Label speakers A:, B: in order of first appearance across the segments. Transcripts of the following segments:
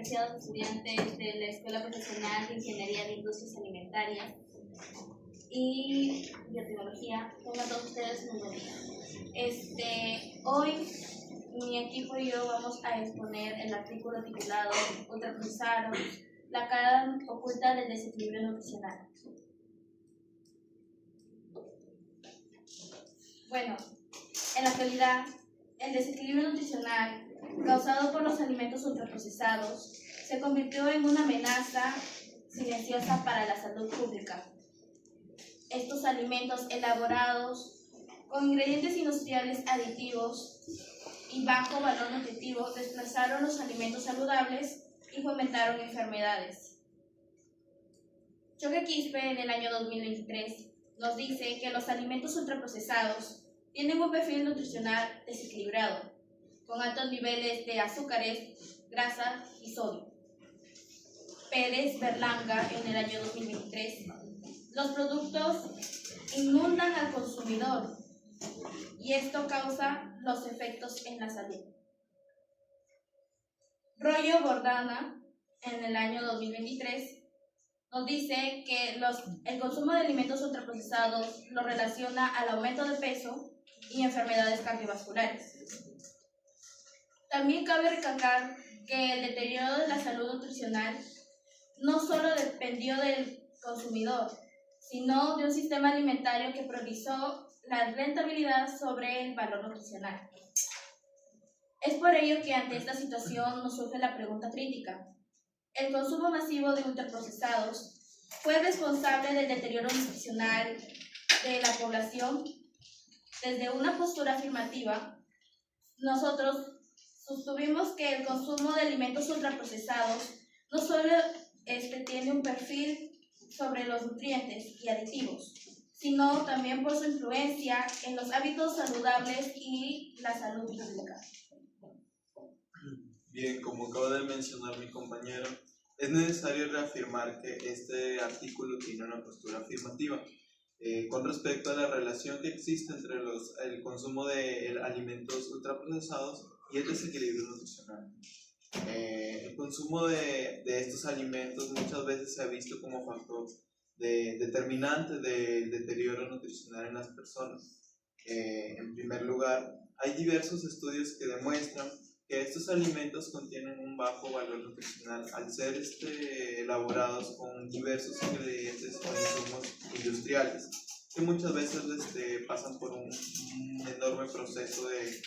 A: apreciados estudiantes de la Escuela Profesional de Ingeniería de Industrias Alimentarias y Biotecnología, tengan todos ustedes muy buen día. Hoy mi equipo y yo vamos a exponer el artículo titulado Ultraprocesados, la cara oculta del desequilibrio nutricional. Bueno, en la actualidad, el desequilibrio nutricional causado por los alimentos ultraprocesados se convirtió en una amenaza silenciosa para la salud pública. Estos alimentos elaborados con ingredientes industriales aditivos y bajo valor nutritivo desplazaron los alimentos saludables y fomentaron enfermedades. Choque Quispe en el año 2023 nos dice que los alimentos ultraprocesados tienen un perfil nutricional desequilibrado, con altos niveles de azúcares, grasa y sodio. Pérez Berlanga en el año 2023, los productos inundan al consumidor y esto causa los efectos en la salud. Rollo Bordana en el año 2023 nos dice que el consumo de alimentos ultraprocesados lo relaciona al aumento de peso y enfermedades cardiovasculares. También cabe recalcar que el deterioro de la salud nutricional no solo dependió del consumidor, sino de un sistema alimentario que priorizó la rentabilidad sobre el valor nutricional. Es por ello que ante esta situación nos surge la pregunta crítica. ¿El consumo masivo de ultraprocesados fue responsable del deterioro nutricional de la población? Desde una postura afirmativa, nosotros sostuvimos que el consumo de alimentos ultraprocesados no solo tiene un perfil sobre los nutrientes y aditivos, sino también por su influencia en los hábitos saludables y la salud pública.
B: Bien, como acaba de mencionar mi compañero, es necesario reafirmar que este artículo tiene una postura afirmativa con respecto a la relación que existe entre el consumo de alimentos ultraprocesados y el desequilibrio nutricional. El consumo de estos alimentos muchas veces se ha visto como factor determinante del deterioro nutricional en las personas. En primer lugar, hay diversos estudios que demuestran que estos alimentos contienen un bajo valor nutricional al ser elaborados con diversos ingredientes o insumos industriales que muchas veces pasan por un enorme proceso de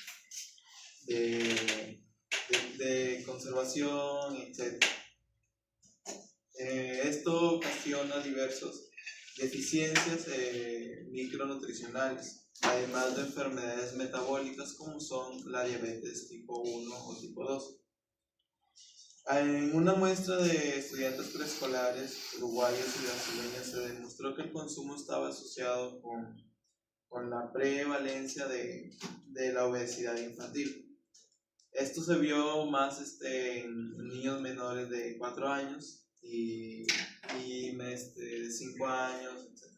B: conservación, etc. Esto ocasiona diversas deficiencias micronutricionales, además de enfermedades metabólicas como son la diabetes tipo 1 o tipo 2. En una muestra de estudiantes preescolares uruguayos y brasileños se demostró que el consumo estaba asociado con la prevalencia de la obesidad infantil. Esto se vio más en niños menores de 4 años y de 5 años, etc.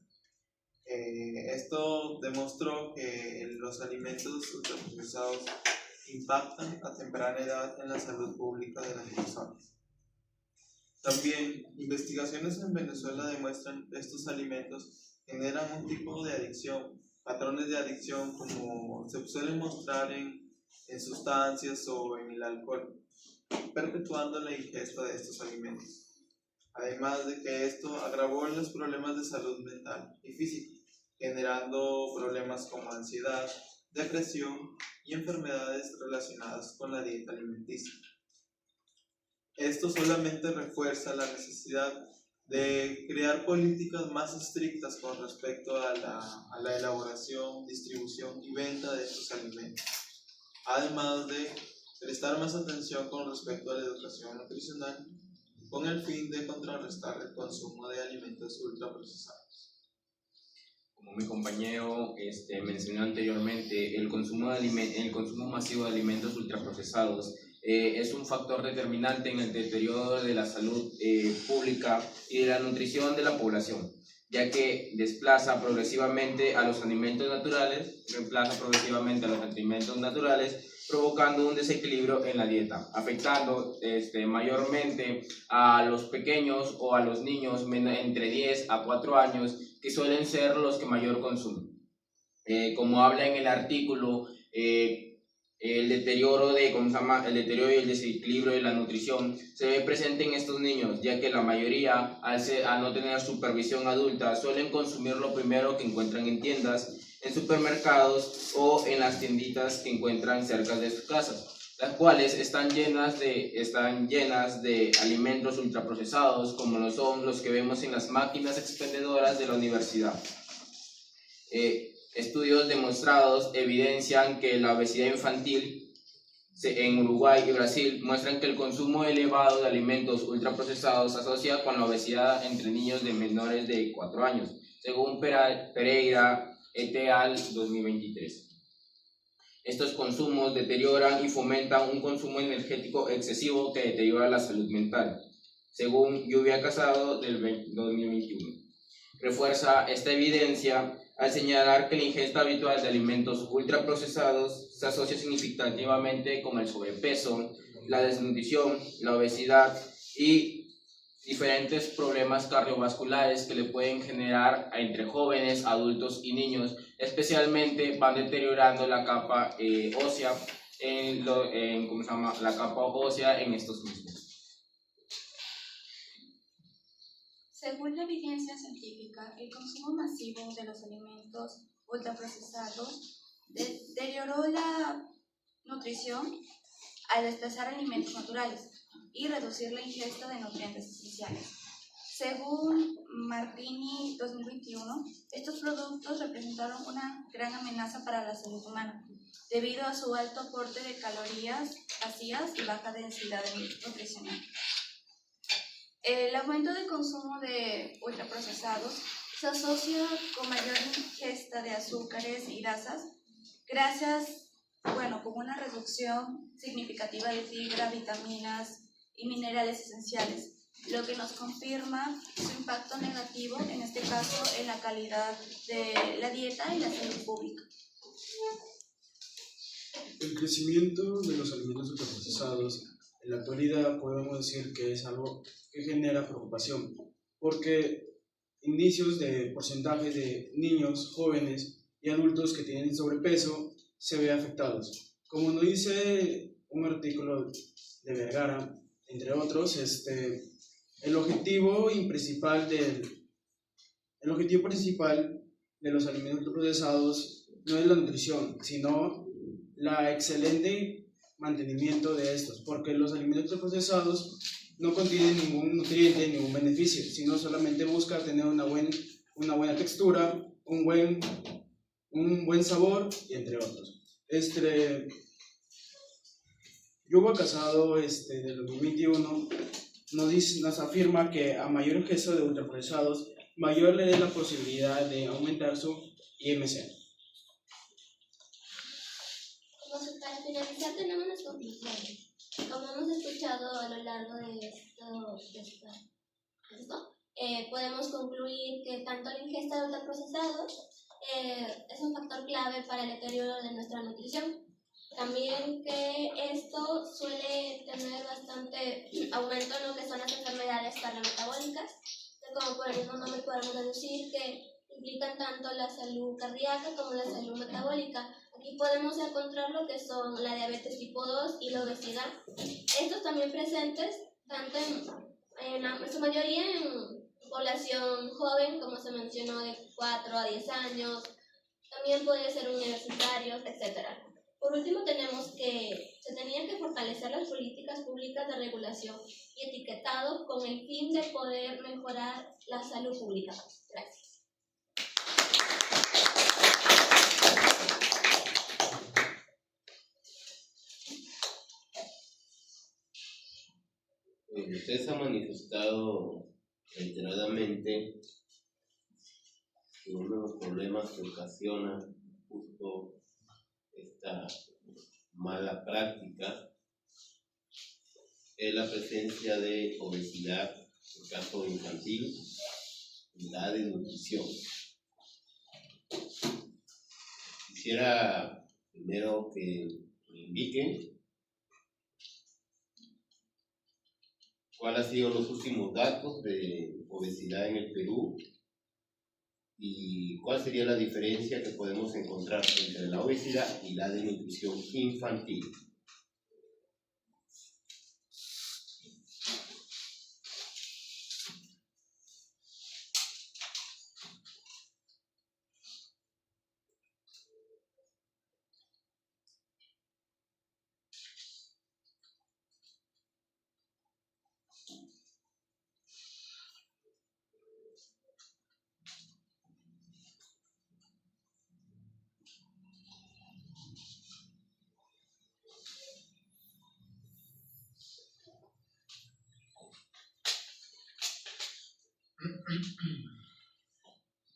B: Esto demostró que los alimentos ultraprocesados impactan a temprana edad en la salud pública de las personas. También, investigaciones en Venezuela demuestran que estos alimentos generan un tipo de adicción, patrones de adicción como se suelen mostrar en sustancias o en el alcohol, perpetuando la ingesta de estos alimentos. Además de que esto agravó los problemas de salud mental y física, generando problemas como ansiedad, depresión y enfermedades relacionadas con la dieta alimenticia. Esto solamente refuerza la necesidad de crear políticas más estrictas con respecto a la elaboración, distribución y venta de estos alimentos, además de prestar más atención con respecto a la educación nutricional con el fin de contrarrestar el consumo de alimentos ultraprocesados.
C: Como mi compañero mencionó anteriormente, el consumo masivo de alimentos ultraprocesados es un factor determinante en el deterioro de la salud pública y de la nutrición de la población, ya que reemplaza progresivamente a los alimentos naturales provocando un desequilibrio en la dieta, afectando mayormente a los pequeños o a los niños entre 10 a 4 años, que suelen ser los que mayor consumen. Como habla en el artículo, el deterioro el deterioro y el desequilibrio de la nutrición se ve presente en estos niños, ya que la mayoría, al no tener supervisión adulta, suelen consumir lo primero que encuentran en tiendas, en supermercados o en las tienditas que encuentran cerca de sus casas, las cuales están llenas de alimentos ultraprocesados, como lo son los que vemos en las máquinas expendedoras de la universidad. Estudios demostrados evidencian que la obesidad infantil en Uruguay y Brasil muestran que el consumo elevado de alimentos ultraprocesados se asocia con la obesidad entre niños de menores de 4 años, según Pereira et al. 2023. Estos consumos deterioran y fomentan un consumo energético excesivo que deteriora la salud mental, según Lluvia Casado del 2021. Refuerza esta evidencia al señalar que la ingesta habitual de alimentos ultraprocesados se asocia significativamente con el sobrepeso, la desnutrición, la obesidad y diferentes problemas cardiovasculares que le pueden generar entre jóvenes, adultos y niños. Especialmente van deteriorando la capa ósea la capa ósea en estos mismos.
D: Según la evidencia científica, el consumo masivo de los alimentos ultraprocesados deterioró la nutrición al desplazar alimentos naturales y reducir la ingesta de nutrientes esenciales. Según Martini 2021, estos productos representaron una gran amenaza para la salud humana, debido a su alto aporte de calorías vacías y baja densidad nutricional. El aumento del consumo de ultraprocesados se asocia con mayor ingesta de azúcares y grasas, con una reducción significativa de fibra, vitaminas y minerales esenciales, lo que nos confirma su impacto negativo, en este caso, en la calidad de la dieta y la salud pública.
E: El crecimiento de los alimentos ultraprocesados en la actualidad podemos decir que es algo que genera preocupación, porque indicios de porcentajes de niños, jóvenes y adultos que tienen sobrepeso se ven afectados. Como nos dice un artículo de Vergara, entre otros, el objetivo principal de los alimentos ultraprocesados no es la nutrición, sino la excelente mantenimiento de estos, porque los alimentos ultraprocesados no contienen ningún nutriente, ningún beneficio, sino solamente busca tener una buena textura, un buen sabor, y entre otros. Lluvia Casado del 2021 nos afirma que a mayor ingesta de ultraprocesados, mayor le dé la posibilidad de aumentar su IMC.
F: Para finalizar tenemos las conclusiones. Como hemos escuchado a lo largo de esto, podemos concluir que tanto la ingesta de ultraprocesados es un factor clave para el deterioro de nuestra nutrición. También que esto suele tener bastante aumento en lo que son las enfermedades cardiometabólicas, que como por el mismo nombre podemos deducir que implican tanto la salud cardíaca como la salud metabólica. Aquí podemos encontrar lo que son la diabetes tipo 2 y la obesidad. Estos también presentes tanto en su mayoría en población joven, como se mencionó, de 4 a 10 años, también podría ser universitarios, etc. Por último, tenemos que se tenían que fortalecer las políticas públicas de regulación y etiquetado con el fin de poder mejorar la salud pública. Gracias.
G: Ustedes han manifestado reiteradamente que uno de los problemas que ocasiona justo esta mala práctica es la presencia de obesidad, en el caso infantil, y la desnutrición. Quisiera primero que me indiquen cuáles han sido los últimos datos de obesidad en el Perú y cuál sería la diferencia que podemos encontrar entre la obesidad y la desnutrición infantil.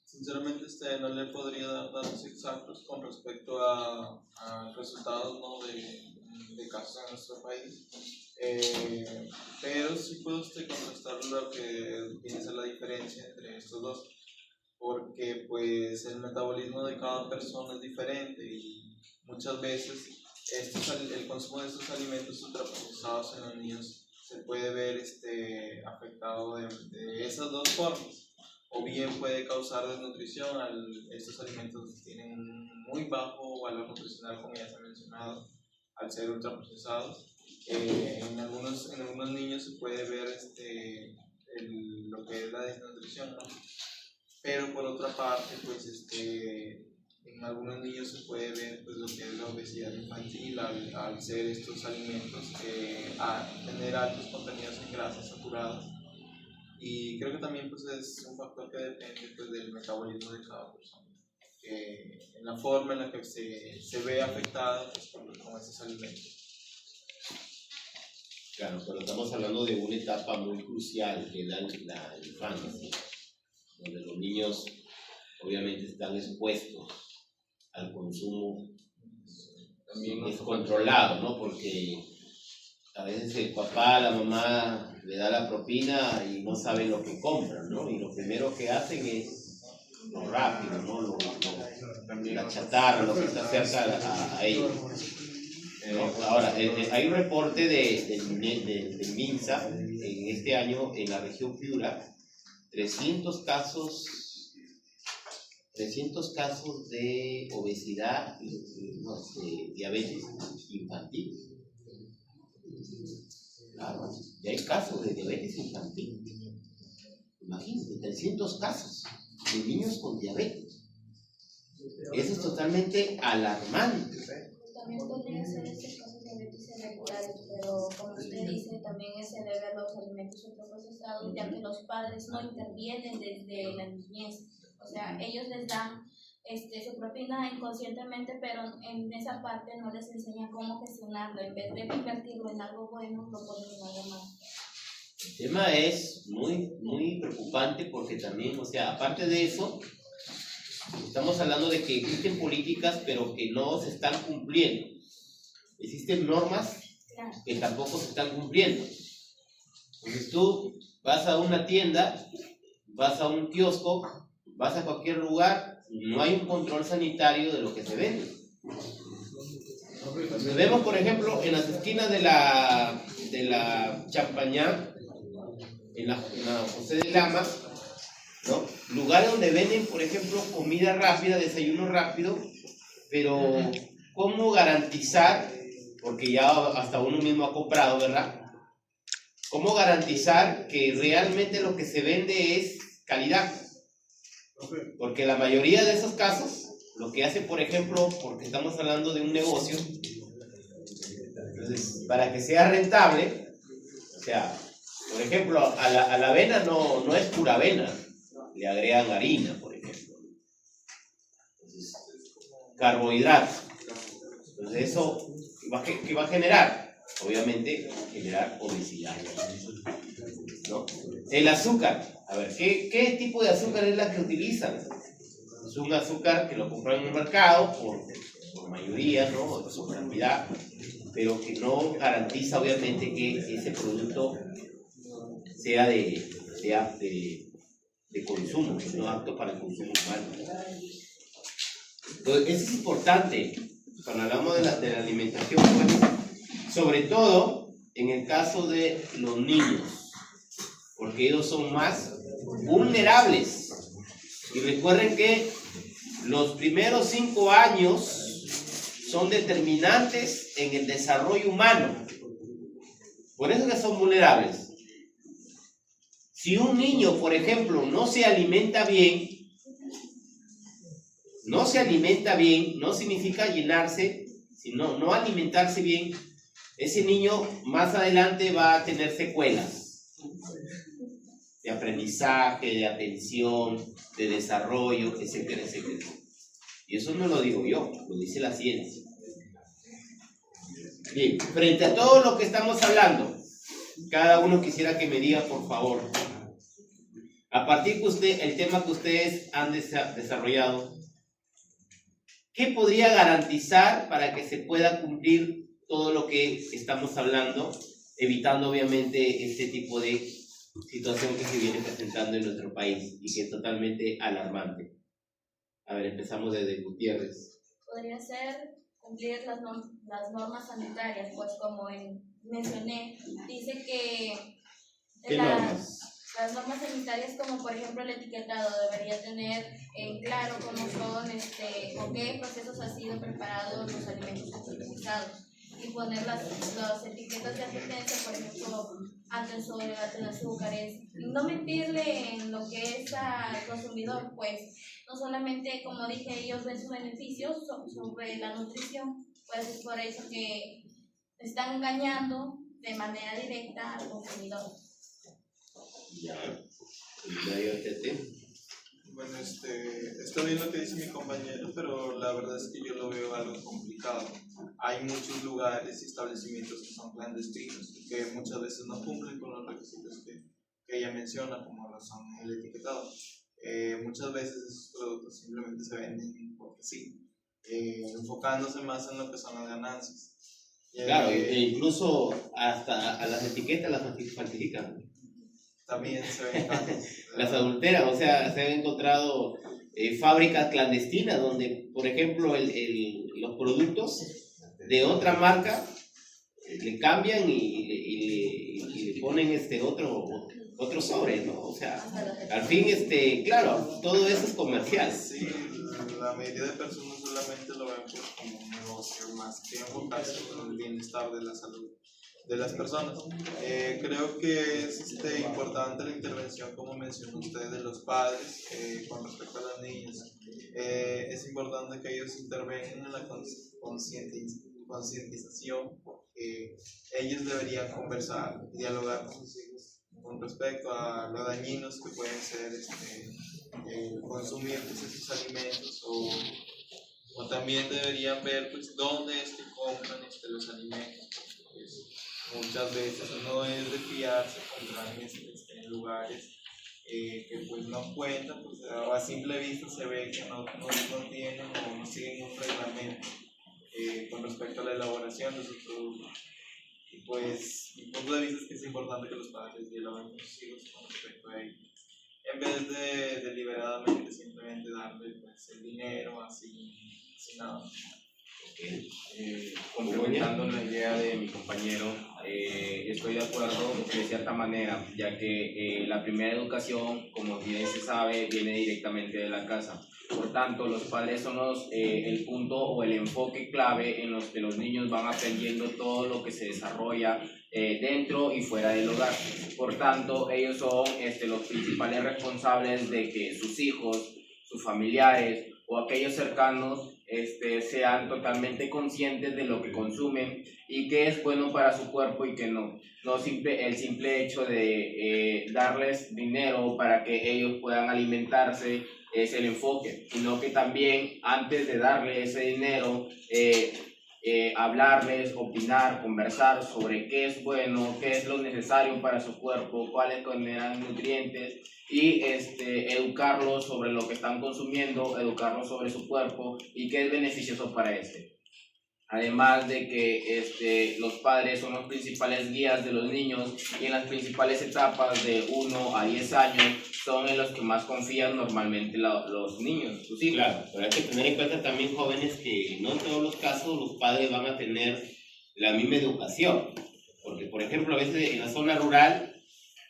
B: Sinceramente no le podría dar datos exactos con respecto a resultados, ¿no? de casos en nuestro país, pero sí puedo contrastar lo que viene a ser la diferencia entre estos dos, porque pues el metabolismo de cada persona es diferente y muchas veces el consumo de estos alimentos ultraprocesados en los niños se puede ver afectado de esas dos formas. O bien puede causar desnutrición, estos alimentos tienen un muy bajo valor nutricional, como ya se ha mencionado, al ser ultraprocesados. En algunos niños se puede ver lo que es la desnutrición, ¿no? Pero por otra parte, pues en algunos niños se puede ver pues, lo que es la obesidad infantil al ser estos alimentos a tener altos contenidos en grasas saturadas. Y creo que también pues, es un factor que depende pues, del metabolismo de cada persona, en la forma en la que se ve afectada pues, con esos alimentos.
G: Claro, pero estamos hablando de una etapa muy crucial que es la infancia, donde los niños obviamente están expuestos al consumo también descontrolado, ¿no? Porque a veces el papá, la mamá le da la propina y no saben lo que compran, ¿no? Y lo primero que hacen es lo rápido, ¿no? La chatarra, lo que está cerca a ellos. ¿No? Ahora, hay un reporte del MINSA en este año en la región Piura, 300 casos de obesidad, de diabetes infantil. Claro, ya hay casos de diabetes infantil. Imagínate, 300 casos de niños con diabetes. Eso es totalmente alarmante.
F: También podría ser este caso de diabetes irregulares, pero como usted dice, también se debe a los alimentos ultraprocesados, ya que los padres no intervienen desde la niñez. O sea, ellos les dan su propina inconscientemente, pero en esa parte no les enseña cómo gestionarlo. En vez de invertirlo en algo bueno, lo ponen en algo malo.
G: El tema es muy, muy preocupante porque también, o sea, aparte de eso, estamos hablando de que existen políticas pero que no se están cumpliendo. Existen normas que tampoco se están cumpliendo. Entonces tú vas a una tienda, vas a un kiosco, vas a cualquier lugar, no hay un control sanitario de lo que se vende. Nos vemos, por ejemplo, en las esquinas de la Champañá, en la José de Lama, ¿no? Lugares donde venden, por ejemplo, comida rápida, desayuno rápido, pero ¿cómo garantizar? Porque ya hasta uno mismo ha comprado, ¿verdad? ¿Cómo garantizar que realmente lo que se vende es calidad? Porque la mayoría de esos casos, lo que hace, por ejemplo, porque estamos hablando de un negocio, entonces, para que sea rentable, o sea, por ejemplo, a la avena no es pura avena, le agregan harina, por ejemplo. Entonces, carbohidratos. Entonces, eso, ¿qué va a generar? Obviamente, generar obesidad, ¿no? El azúcar. A ver, ¿qué tipo de azúcar es la que utilizan? Es un azúcar que lo compran en el mercado por mayoría, ¿no? Por su cantidad, pero que no garantiza obviamente que ese producto sea de consumo, que no apto para el consumo humano. Entonces, eso es importante. cuando hablamos de la alimentación, pues, sobre todo en el caso de los niños, porque ellos son más vulnerables. Y recuerden que los primeros 5 años son determinantes en el desarrollo humano. Por eso que son vulnerables. Si un niño, por ejemplo, no se alimenta bien, no significa llenarse, sino no alimentarse bien, ese niño más adelante va a tener secuelas de aprendizaje, de atención, de desarrollo, etcétera, etcétera. Y eso no lo digo yo, lo dice la ciencia. Bien, frente a todo lo que estamos hablando, cada uno quisiera que me diga, por favor, a partir de el tema que ustedes han desarrollado, ¿qué podría garantizar para que se pueda cumplir todo lo que estamos hablando, evitando obviamente este tipo de situación que se viene presentando en nuestro país y que es totalmente alarmante? A ver, empezamos desde Gutiérrez.
A: Podría ser cumplir las normas sanitarias, pues como mencioné, dice que
G: ¿Qué normas?
A: las normas sanitarias, como por ejemplo el etiquetado, debería tener en claro cómo son, con qué procesos han sido preparados los alimentos ultraprocesados, y poner las etiquetas de advertencia, por ejemplo, alto en sodio, alto en azúcares, no mentirle en lo que es al consumidor, pues no solamente, como dije, ellos ven sus beneficios sobre la nutrición, pues es por eso que están engañando de manera directa al consumidor.
G: Ya, yo Tete.
B: Bueno, está bien lo que dice mi compañero, pero la verdad es que yo lo veo algo complicado. Hay muchos lugares y establecimientos que son clandestinos y que muchas veces no cumplen con los requisitos que ella menciona, como lo son el etiquetado. Muchas veces esos productos simplemente se venden porque sí, enfocándose más en lo que son las ganancias.
G: Claro, e incluso hasta a las etiquetas las falsifican.
B: También se ven casos.
G: Las adulteran, o sea, se han encontrado fábricas clandestinas donde, por ejemplo, los productos de otra marca le cambian y le ponen otro sobre, ¿no? O sea, al fin, claro, todo eso es comercial.
B: Sí, la mayoría de personas solamente lo ven pues, como un negocio más que enfocarse en el bienestar de la salud de las personas. Creo que es importante la intervención, como mencionó usted, de los padres con respecto a los niños. Es importante que ellos intervengan en la concientización, porque ellos deberían conversar, dialogar con sus hijos con respecto a lo dañinos que pueden ser consumir pues, estos alimentos, o también deberían ver pues, dónde es que compran los alimentos. Pues, muchas veces no es de fiarse comprar en lugares que pues no cuentan, pues a simple vista se ve que no tienen o no siguen un reglamento con respecto a la elaboración de sus productos. Y pues mi punto de vista es que es importante que los padres dialoguen con sus hijos con respecto a ello, en vez de deliberadamente simplemente darle pues, el dinero así nada.
C: Complementando la idea de mi compañero, estoy de acuerdo de cierta manera, ya que la primera educación, como bien se sabe, viene directamente de la casa. Por tanto, los padres son el punto o el enfoque clave en los que los niños van aprendiendo todo lo que se desarrolla dentro y fuera del hogar. Por tanto, ellos son los principales responsables de que sus hijos, sus familiares o aquellos cercanos sean totalmente conscientes de lo que consumen y qué es bueno para su cuerpo y qué no. No el simple hecho de darles dinero para que ellos puedan alimentarse es el enfoque, sino que también antes de darle ese dinero, hablarles, opinar, conversar sobre qué es bueno, qué es lo necesario para su cuerpo, cuáles contienen nutrientes y educarlos sobre lo que están consumiendo, educarlos sobre su cuerpo y qué es beneficioso para este. Además de que los padres son los principales guías de los niños y en las principales etapas de 1 a 10 años son en los que más confían normalmente los niños, sus hijos.
G: Claro, pero hay que tener en cuenta también, jóvenes, que no en todos los casos los padres van a tener la misma educación. Porque, por ejemplo, a veces en la zona rural,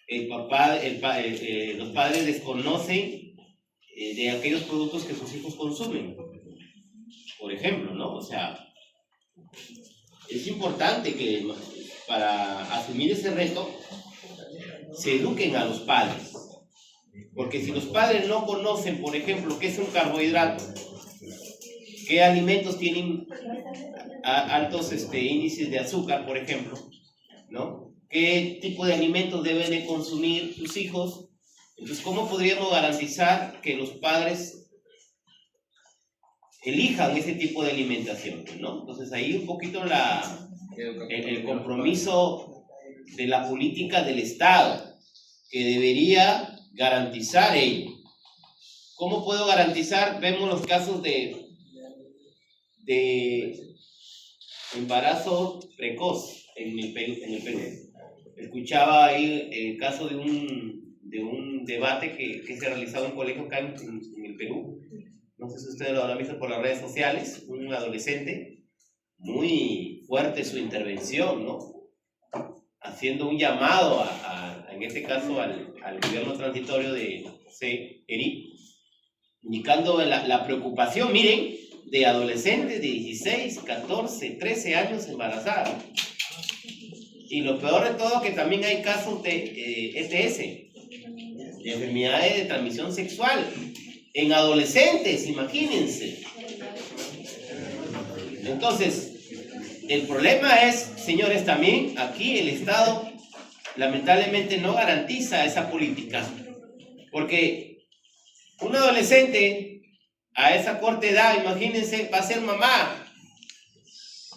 G: los padres desconocen de aquellos productos que sus hijos consumen. Por ejemplo, ¿no? O sea, es importante que para asumir ese reto se eduquen a los padres. Porque si los padres no conocen, por ejemplo, qué es un carbohidrato, qué alimentos tienen altos índices de azúcar, por ejemplo, ¿no? ¿Qué tipo de alimentos deben de consumir sus hijos? Entonces, ¿cómo podríamos garantizar que los padres elijan ese tipo de alimentación, ¿no? Entonces ahí un poquito el compromiso de la política del Estado, que debería garantizar ello. ¿Cómo puedo garantizar? Vemos los casos de embarazo precoz en el Perú. Escuchaba ahí el caso de un debate que se realizaba en colegio acá en el Perú. No sé si ustedes lo habrán visto por las redes sociales, un adolescente, muy fuerte su intervención, ¿no? Haciendo un llamado, en este caso, al gobierno transitorio de José Eri, indicando la preocupación, miren, de adolescentes de 16, 14, 13 años embarazados. Y lo peor de todo, que también hay casos de ETS, de enfermedades de transmisión sexual, en adolescentes, imagínense. Entonces, el problema es, señores, también aquí el Estado lamentablemente no garantiza esa política, porque un adolescente a esa corta edad, imagínense, va a ser mamá,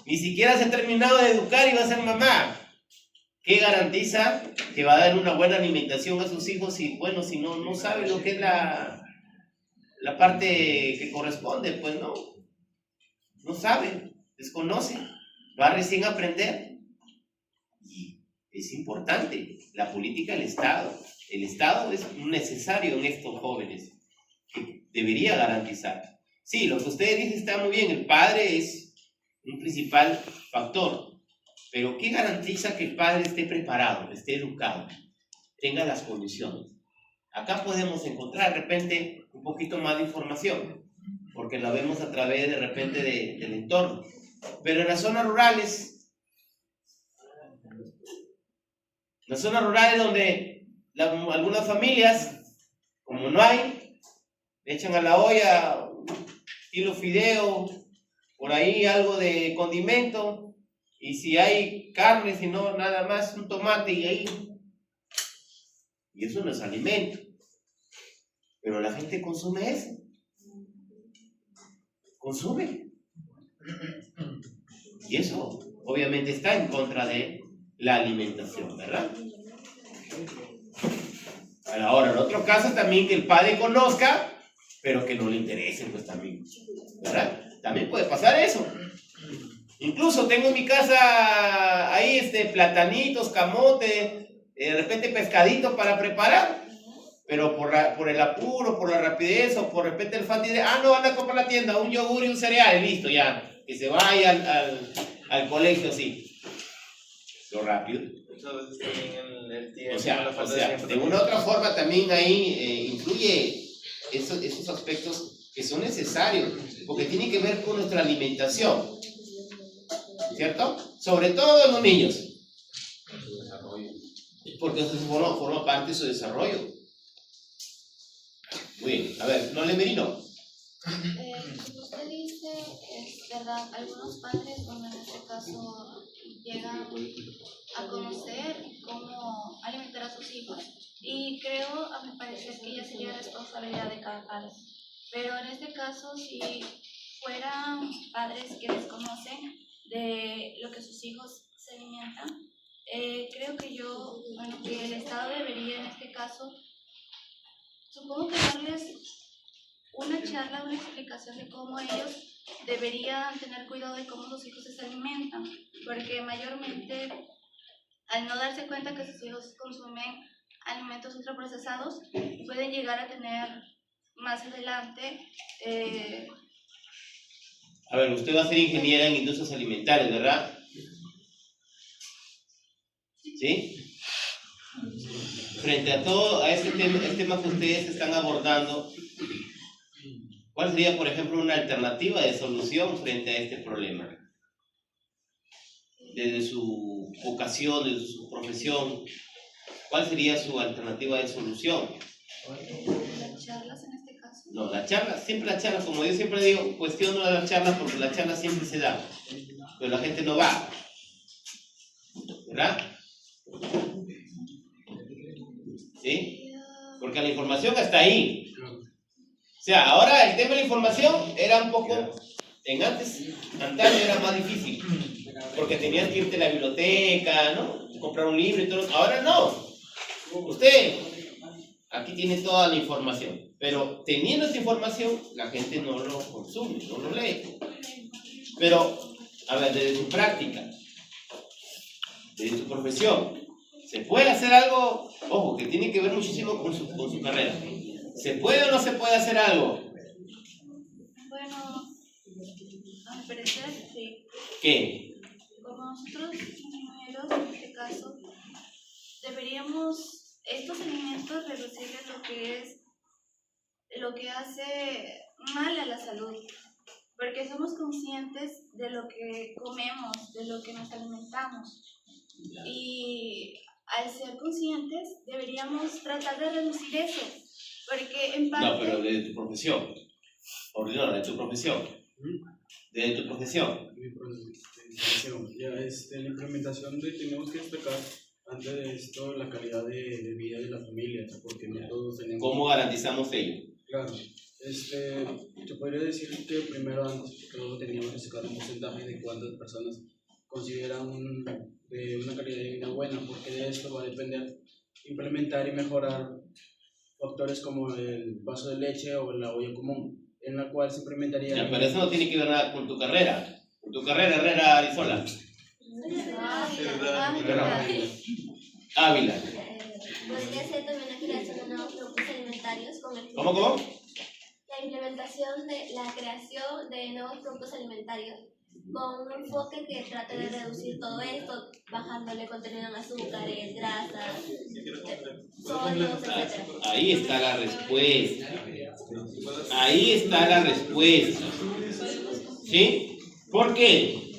G: ni siquiera se ha terminado de educar y va a ser mamá. ¿Qué garantiza que va a dar una buena alimentación a sus hijos si, bueno, si no sabe lo que es la parte que corresponde? Pues no sabe, desconoce, va recién a aprender. Y es importante la política del Estado. El Estado es necesario en estos jóvenes, que debería garantizar. Sí, lo que ustedes dicen está muy bien, el padre es un principal factor, pero ¿qué garantiza que el padre esté preparado, esté educado, tenga las condiciones? Acá podemos encontrar de repente un poquito más de información, porque la vemos a través de repente del entorno. Pero en las zonas rurales donde algunas familias, como no hay, le echan a la olla estilo fideo, por ahí algo de condimento, y si hay carne, si no, nada más un tomate y ahí. Y eso no es alimento. Pero la gente consume eso. Consume. Y eso obviamente está en contra de la alimentación, ¿verdad? Ahora, en otro caso también que el padre conozca, pero que no le interese, pues también, ¿verdad? También puede pasar eso. Incluso tengo en mi casa ahí platanitos, camote, de repente pescadito para preparar, pero por el apuro, por la rapidez o por repente el fan dice, no, anda a comprar la tienda, un yogur y un cereal, y listo, ya, que se vaya al colegio así, lo rápido.
B: Muchas veces también el tiempo,
G: O sea,
B: la falta de tiempo
G: de una u otra forma también ahí influye esos aspectos que son necesarios, porque tienen que ver con nuestra alimentación, ¿cierto? Sobre todo en los niños, porque eso forma parte de su desarrollo. Muy bien, a ver, no le merino.
D: Como usted dice, es verdad, algunos padres, bueno, en este caso, llegan a conocer cómo alimentar a sus hijos, y creo, a mi parecer, que ya sería responsabilidad de cada padre. Pero en este caso, si fueran padres que desconocen de lo que sus hijos se alimentan, creo que que el Estado debería, en este caso, supongo que darles una charla, una explicación de cómo ellos deberían tener cuidado de cómo sus hijos se alimentan, porque mayormente al no darse cuenta que sus hijos consumen alimentos ultraprocesados, pueden llegar a tener más adelante
G: A ver, usted va a ser ingeniera en industrias alimentarias, ¿verdad? ¿Sí? Frente a todo, a este tema, el tema que ustedes están abordando, ¿cuál sería, por ejemplo, una alternativa de solución frente a este problema? Desde su vocación, desde su profesión, ¿cuál sería su alternativa de solución?
D: las charlas en este caso.
G: No, la charla, siempre la charla, como yo siempre digo, cuestiono la charla porque la charla siempre se da, pero la gente no va, ¿verdad? ¿Sí? Porque la información está ahí. O sea, ahora el tema de la información era un poco, antaño era más difícil, porque tenías que irte a la biblioteca, ¿no? Comprar un libro y todo. Ahora no. Usted aquí tiene toda la información, pero teniendo esta información, la gente no lo consume, no lo lee. Pero, a ver, desde su práctica, desde su profesión, ¿se puede hacer algo? Ojo, que tiene que ver muchísimo con su carrera. ¿Se puede o no se puede hacer algo?
D: Bueno, a mi parecer, sí.
G: ¿Qué?
D: Como nosotros ingenieros, en este caso, deberíamos estos alimentos reducirles lo que hace mal a la salud, porque somos conscientes de lo que comemos, de lo que nos alimentamos, y al ser conscientes deberíamos tratar de reducir eso, porque en parte...
G: No, pero desde tu profesión. Ordinador, de tu profesión. Desde tu profesión.
E: Ya, la implementación tenemos que destacar antes de esto la calidad de vida de la familia, porque no todos tenemos...
G: ¿Cómo garantizamos ello?
E: Claro, se podría decir que primero antes que todo teníamos que sacar un porcentaje de cuántas personas consideran una calidad de vida buena, porque de esto va a depender implementar y mejorar factores como el vaso de leche o la olla común, en la cual se implementaría...
G: Ya, pero eso no tiene que ver nada con tu carrera. Con tu carrera, Herrera Arizola. Ávila.
F: Podría ser también la creación de nuevos productos alimentarios con el fin
G: ¿Cómo?
F: La implementación de la creación de nuevos productos alimentarios con un enfoque que trate de reducir todo esto, bajándole contenido en azúcares, grasas, sólidos, etc.
G: Ahí está la respuesta. Ahí está la respuesta. ¿Sí? ¿Por qué?